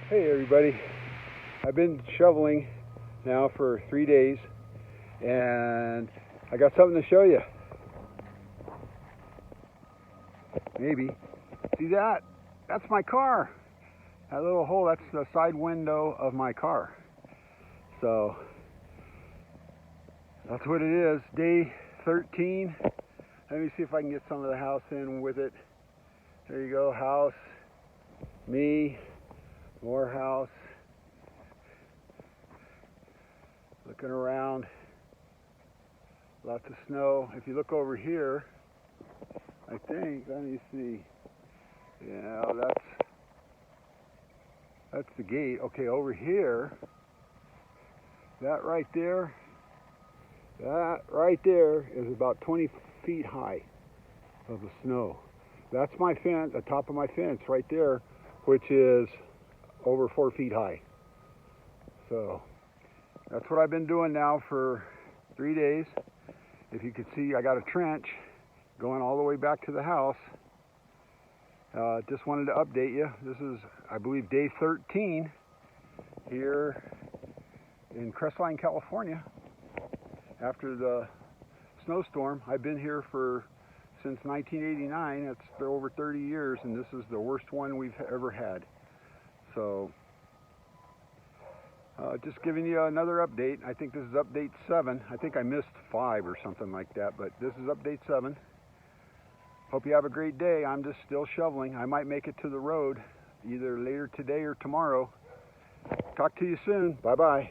Hey everybody, I've been shoveling now for 3 days and I got something to show you. Maybe. See that? That's my car. That little hole, that's the side window of my car. So that's what it is. Day 13. Let me see if I can get some of the house in with it. There you go, house, me, more house. Looking around, lots of snow. If you look over here, I think, let me see. Yeah, that's the gate. Okay, over here, that right there is about 20 feet high of the snow. That's my fence, the top of my fence right there, which is over 4 feet high. So that's what I've been doing now for 3 days. If you can see, I got a trench going all the way back to the house. Just wanted to update you. This is, I believe, day 13 here in Crestline, California. After the snowstorm, I've been here since 1989. It's been over 30 years, and this is the worst one we've ever had. So just giving you another update. I think this is update 7. I think I missed 5 or something like that, but this is update 7. Hope you have a great day. I'm just still shoveling. I might make it to the road either later today or tomorrow. Talk to you soon. Bye-bye.